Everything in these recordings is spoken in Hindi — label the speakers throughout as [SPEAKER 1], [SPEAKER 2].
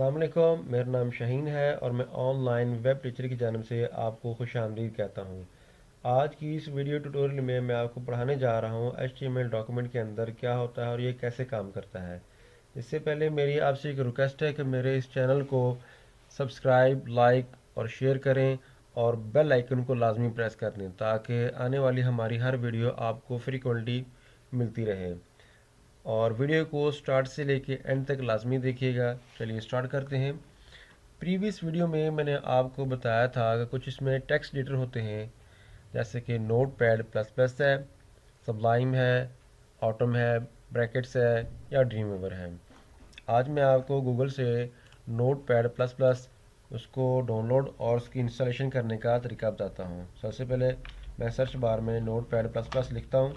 [SPEAKER 1] अस्सलाम वालेकुम, मेरा नाम शाहीन है और मैं ऑनलाइन वेब टीचर की जानिब से आपको खुश आमदीद कहता हूँ। आज की इस वीडियो ट्यूटोरियल में मैं आपको पढ़ाने जा रहा हूँ HTML डॉक्यूमेंट के अंदर क्या होता है और ये कैसे काम करता है। इससे पहले मेरी आपसे एक रिक्वेस्ट है कि मेरे इस चैनल को सब्सक्राइब, लाइक और शेयर करें और बेल आइकन को लाजमी प्रेस कर लें ताकि आने वाली हमारी हर वीडियो आपको फ्रीक्वेंटली मिलती रहे। और वीडियो को स्टार्ट से लेके एंड तक लाजमी देखिएगा। चलिए स्टार्ट करते हैं। प्रीवियस वीडियो में मैंने आपको बताया था कि कुछ इसमें टेक्स्ट एडिटर होते हैं, जैसे कि नोट पैड प्लस प्लस है, सबलाइम है, ऑटम है, ब्रैकेट्स है या ड्रीम वीवर है। आज मैं आपको गूगल से नोट पैड प्लस प्लस उसको डाउनलोड और उसकी इंस्टॉलेशन करने का तरीका बताता हूँ। सबसे पहले मैं सर्च बार में नोट पैड प्लस प्लस लिखता हूँ।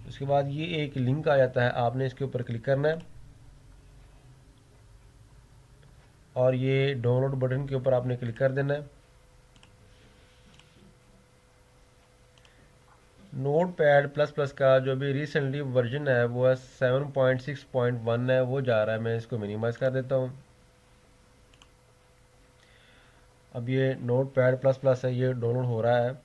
[SPEAKER 1] उसके बाद ये एक लिंक आ जाता है, आपने इसके ऊपर क्लिक करना है और ये डाउनलोड बटन के ऊपर आपने क्लिक कर देना है। नोट पैड प्लस प्लस का जो भी रिसेंटली वर्जन है वो है 7.6.1 है, वो जा रहा है। मैं इसको मिनिमाइज़ कर देता हूँ। अब ये नोट पैड प्लस प्लस है, ये डाउनलोड हो रहा है।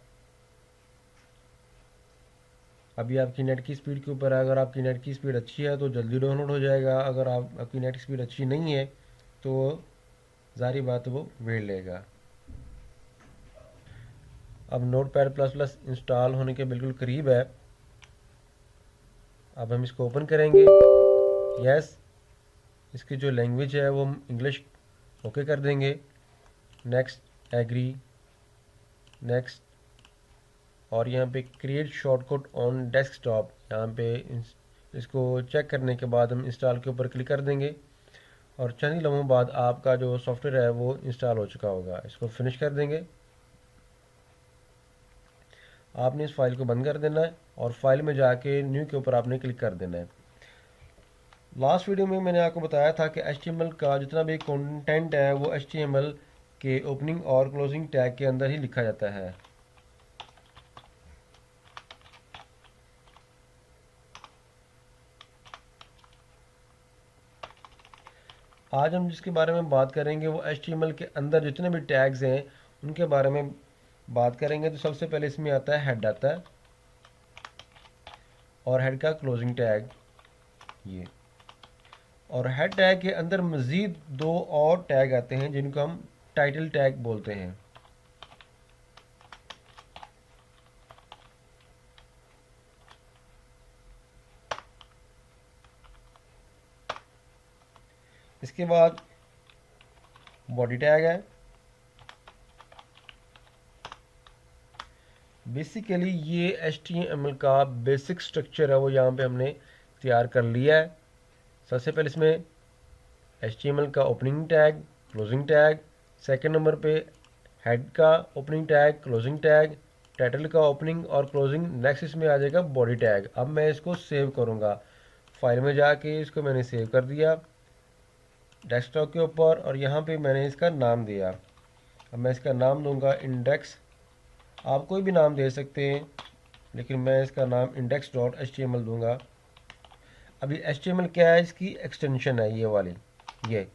[SPEAKER 1] अभी आपकी नेट की स्पीड के ऊपर है। अगर आपकी नेट की स्पीड अच्छी है तो जल्दी डाउनलोड हो जाएगा। अगर आपकी नेट की स्पीड अच्छी नहीं है तो ज़ाहिर बात है वो वेट लेगा। अब note pad plus plus install होने के बिल्कुल करीब है। अब हम इसको ओपन करेंगे। यस, इसकी जो लैंग्वेज है वो हम इंग्लिश ओके कर देंगे। Next, agree, next. और यहाँ पे क्रिएट शॉर्टकट ऑन डेस्कटॉप, यहाँ पे इसको चेक करने के बाद हम इंस्टॉल के ऊपर क्लिक कर देंगे और चंद ही लम्हों बाद आपका जो सॉफ्टवेयर है वो इंस्टॉल हो चुका होगा। इसको फिनिश कर देंगे। आपने इस फाइल को बंद कर देना है और फाइल में जाके न्यू के ऊपर आपने क्लिक कर देना है। लास्ट वीडियो में मैंने आपको बताया था कि HTML का जितना भी कंटेंट है वो HTML के ओपनिंग और क्लोजिंग टैग के अंदर ही लिखा जाता है। आज हम जिसके बारे में बात करेंगे वो HTML के अंदर जितने भी टैग्स हैं उनके बारे में बात करेंगे। तो सबसे पहले इसमें आता है हेड, आता है और हेड का क्लोजिंग टैग ये। और हेड टैग के अंदर मज़ीद दो और टैग आते हैं जिनको हम टाइटल टैग बोलते हैं। इसके बाद बॉडी टैग है। बेसिकली ये HTML का बेसिक स्ट्रक्चर है वो यहाँ पे हमने तैयार कर लिया है। सबसे पहले इसमें HTML का opening tag, closing tag, second number पे हेड का opening tag, closing tag, title का ओपनिंग और क्लोजिंग, नेक्स्ट इसमें आ जाएगा बॉडी टैग। अब मैं इसको सेव करूँगा। फाइल में जाके इसको मैंने सेव कर दिया डेस्कटॉप के ऊपर और यहाँ पे मैंने इसका नाम दिया। अब मैं इसका नाम दूंगा इंडेक्स। आप कोई भी नाम दे सकते हैं लेकिन मैं इसका नाम index.html दूंगा। अभी HTML क्या है, इसकी एक्सटेंशन है ये वाली। ये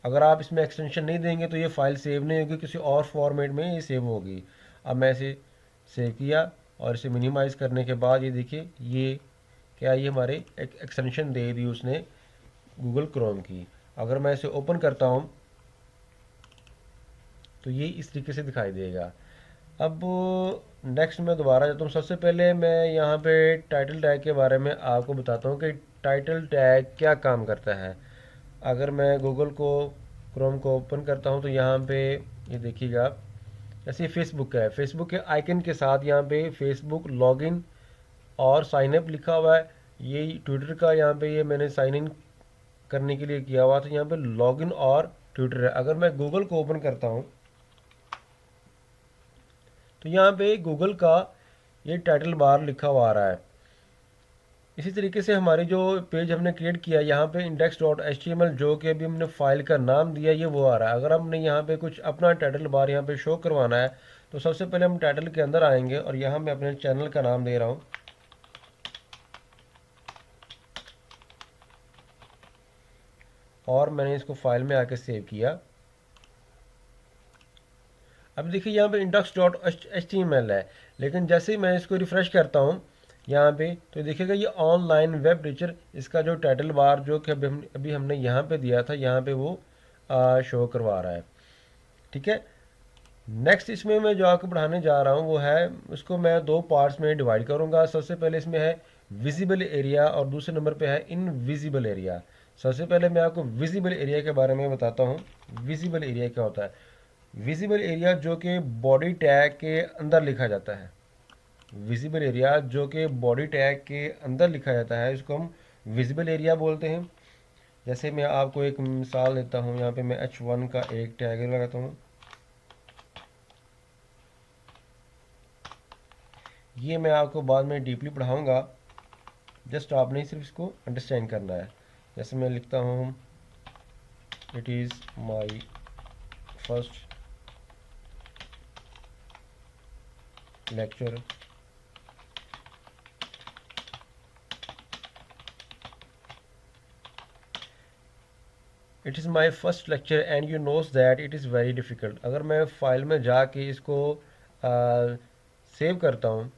[SPEAKER 1] अगर आप इसमें एक्सटेंशन नहीं देंगे तो ये फाइल सेव नहीं होगी, किसी और फॉर्मेट में ये सेव होगी। अब मैं इसे सेव किया और इसे मिनिमाइज़ करने के बाद ये देखिए ये क्या, ये हमारे एक एक्सटेंशन दे दी उसने गूगल क्रोम की। अगर मैं इसे ओपन करता हूँ तो ये इस तरीके से दिखाई देगा। अब नेक्स्ट मैं दोबारा जाता हूँ। सबसे पहले मैं यहाँ पे टाइटल टैग के बारे में आपको बताता हूँ कि टाइटल टैग क्या काम करता है। अगर मैं गूगल को क्रोम को ओपन करता हूँ तो यहाँ पे ये देखिएगा, जैसे फेसबुक है, फेसबुक के आइकन के साथ यहाँ पे फेसबुक लॉगिन और साइन अप लिखा हुआ है। ये ट्विटर का यहाँ पे ये मैंने साइन इन करने के लिए किया हुआ था, यहाँ पे लॉगिन और ट्विटर है। अगर मैं गूगल को ओपन करता हूँ तो यहाँ पे गूगल का ये टाइटल बार लिखा हुआ आ रहा है। इसी तरीके से हमारी जो पेज हमने क्रिएट किया यहाँ पे index.html जो कि अभी हमने फाइल का नाम दिया ये वो आ रहा है। अगर हमने यहाँ पे कुछ अपना टाइटल बार यहाँ पे शो करवाना है तो सबसे पहले हम टाइटल के अंदर आएंगे और यहाँ मैं अपने चैनल का नाम दे रहा हूँ। और मैंने इसको फाइल में आके सेव किया। अब देखिए यहाँ पे index.html है, लेकिन जैसे ही मैं इसको रिफ़्रेश करता हूँ यहाँ पे तो देखिएगा ये ऑनलाइन वेब टीचर, इसका जो टाइटल बार जो कि अभी हमने यहाँ पे दिया था, यहाँ पे वो शो करवा रहा है। ठीक है, नेक्स्ट इसमें मैं जो आपको पढ़ाने जा रहा हूँ वो है, उसको मैं दो पार्ट्स में डिवाइड करूँगा। सबसे पहले इसमें है विजिबल एरिया और दूसरे नंबर पे है इनविजिबल एरिया। सबसे पहले मैं आपको विजिबल एरिया के बारे में बताता हूँ। विजिबल एरिया क्या होता है? विजिबल एरिया जो कि बॉडी टैग के अंदर लिखा जाता है। विजिबल एरिया जो कि बॉडी टैग के अंदर लिखा जाता है, इसको हम विजिबल एरिया बोलते हैं। जैसे मैं आपको एक मिसाल देता हूँ, यहाँ पे मैं H1 का एक टैग लगाता हूँ। ये मैं आपको बाद में डीपली पढ़ाऊँगा, जस्ट आपने सिर्फ इसको अंडरस्टैंड करना है। जैसे मैं लिखता हूँ it is my first lecture it is my first lecture and you knows that it is very difficult. अगर मैं फाइल में जाके इसको सेव करता हूँ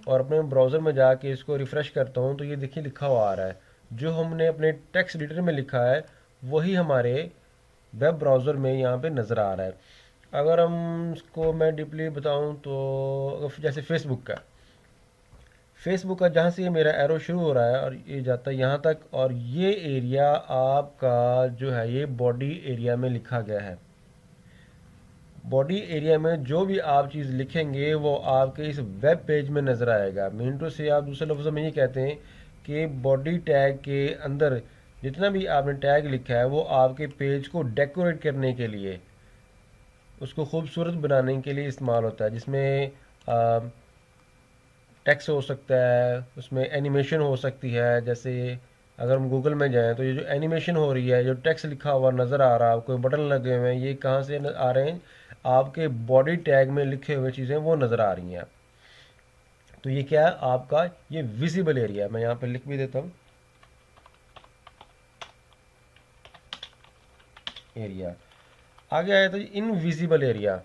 [SPEAKER 1] और अपने ब्राउज़र में जाके इसको रिफ़्रेश करता हूँ तो ये देखिए लिखा हुआ आ रहा है। जो हमने अपने टेक्स्ट एडिटर में लिखा है वही हमारे वेब ब्राउज़र में यहाँ पे नज़र आ रहा है। अगर हम इसको मैं डीपली बताऊँ तो जैसे फेसबुक का जहाँ से ये मेरा एरो शुरू हो रहा है और ये जाता है यहाँ तक, और ये एरिया आपका जो है ये बॉडी एरिया में लिखा गया है। बॉडी एरिया में जो भी आप चीज़ लिखेंगे वो आपके इस वेब पेज में नज़र आएगा। मिनटों से आप दूसरे लफ्ज़ों में ये कहते हैं कि बॉडी टैग के अंदर जितना भी आपने टैग लिखा है वो आपके पेज को डेकोरेट करने के लिए, उसको खूबसूरत बनाने के लिए इस्तेमाल होता है। जिसमें टेक्स्ट हो सकता है, उसमें एनिमेशन हो सकती है। जैसे अगर हम गूगल में जाएं तो ये जो एनिमेशन हो रही है, जो टेक्स्ट लिखा हुआ नज़र आ रहा है, आपको बटन लगे हुए हैं, ये कहाँ से आ रहे हैं? आपके बॉडी टैग में लिखे हुए चीज़ें वो नज़र आ रही हैं। तो ये क्या है? आपका ये विजिबल एरिया। मैं यहाँ पे लिख भी देता हूँ एरिया। आगे आया था इनविजिबल एरिया।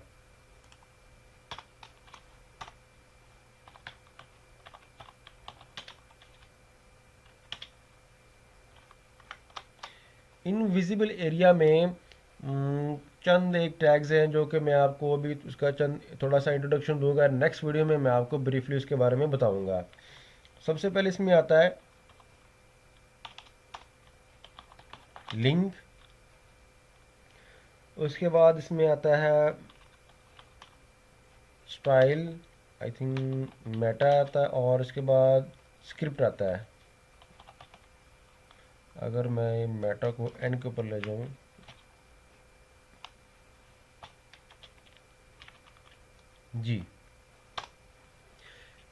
[SPEAKER 1] इनविजिबल एरिया में चंद एक टैग्स हैं जो कि मैं आपको अभी उसका चंद थोड़ा सा इंट्रोडक्शन दूंगा। नेक्स्ट वीडियो में मैं आपको ब्रीफली उसके बारे में बताऊंगा। सबसे पहले इसमें आता है लिंक, उसके बाद इसमें आता है स्टाइल, आई थिंक मेटा आता है, और उसके बाद स्क्रिप्ट आता है। अगर मैं मेटा को एंड के ऊपर ले जाऊं, जी,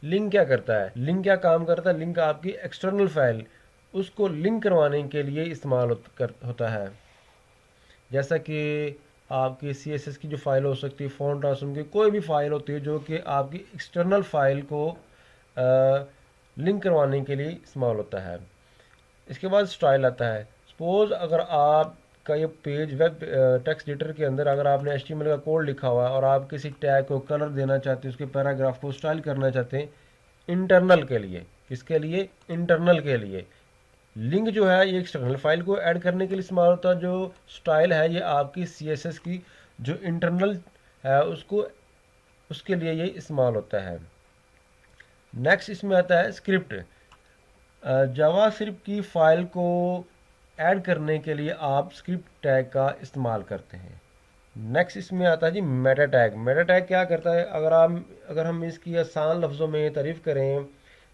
[SPEAKER 1] लिंक क्या करता है? लिंक क्या काम करता है? लिंक आपकी एक्सटर्नल फाइल, उसको लिंक करवाने के लिए इस्तेमाल होता है। जैसा कि आपकी CSS की जो फाइल हो सकती है, फ़ॉन्ट ट्रांसफॉर्म की कोई भी फाइल होती है जो कि आपकी एक्सटर्नल फाइल को लिंक करवाने के लिए इस्तेमाल होता है। इसके बाद स्टाइल आता है। सपोज़ अगर आपका ये पेज वेब टेक्स्ट एडिटर के अंदर अगर आपने HTML का कोड लिखा हुआ है और आप किसी टैग को कलर देना चाहते हैं, उसके पैराग्राफ को स्टाइल करना चाहते हैं इंटरनल के लिए, किसके लिए? इंटरनल के लिए। लिंक जो है ये एक्सटर्नल फाइल को ऐड करने के लिए इस्तेमाल होता है। जो स्टाइल है ये आपकी CSS की जो इंटरनल है उसको, उसके लिए ये इस्तेमाल होता है। नेक्स्ट इसमें आता है स्क्रिप्ट। जावा स्क्रिप्ट की फ़ाइल को ऐड करने के लिए आप स्क्रिप्ट टैग का इस्तेमाल करते हैं। नेक्स्ट इसमें आता है जी मेटा टैग। मेटा टैग क्या करता है? अगर हम इसकी आसान लफ्ज़ों में तारीफ़ करें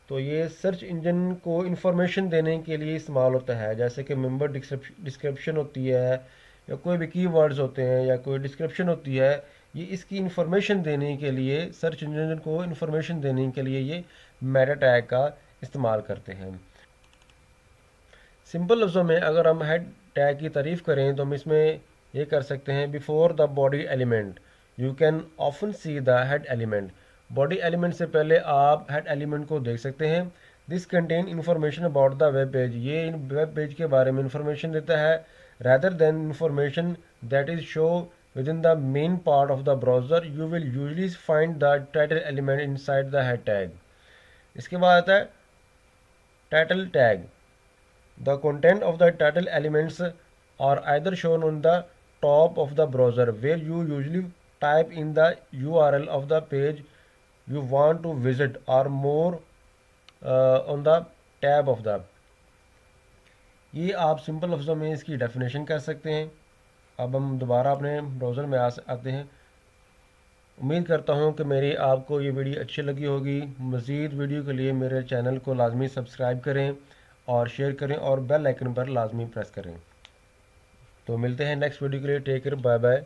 [SPEAKER 1] तो ये सर्च इंजन को इन्फॉर्मेशन देने के लिए इस्तेमाल होता है। जैसे कि मेंबर डिस्क्रिप्शन होती है या कोई भी कीवर्ड्स होते हैं या कोई डिस्क्रिप्शन होती है, ये इसकी इन्फॉर्मेशन देने के लिए, सर्च इंजन को इन्फॉर्मेशन देने के लिए ये मेटा टैग का इस्तेमाल करते हैं। सिंपल लफ्ज़ों में अगर हम हेड टैग की तारीफ़ करें तो हम इसमें ये कर सकते हैं, before the body element you can often see the head element. Body element से पहले आप हेड एलिमेंट को देख सकते हैं। This contain information about the web page. ये वेब पेज के बारे में इंफॉर्मेशन देता है। rather than information that is show within the main part of the browser, you will usually find the title element inside the head tag. इसके बाद आता है title tag. The content of the title elements are either shown on the top of the browser, where you usually type in the URL of the page you want to visit, or more on the tab of the. ये आप सिंपल लफ्ज़ों में इसकी डेफिनेशन कर सकते हैं। अब हम दोबारा अपने ब्राउज़र में आते हैं। उम्मीद करता हूँ कि मेरी आपको ये वीडियो अच्छी लगी होगी। मज़ीद वीडियो के लिए मेरे चैनल को लाजमी सब्सक्राइब करें और शेयर करें और बेल आइकन पर लाजमी प्रेस करें। तो मिलते हैं नेक्स्ट वीडियो के लिए। Take care, bye bye.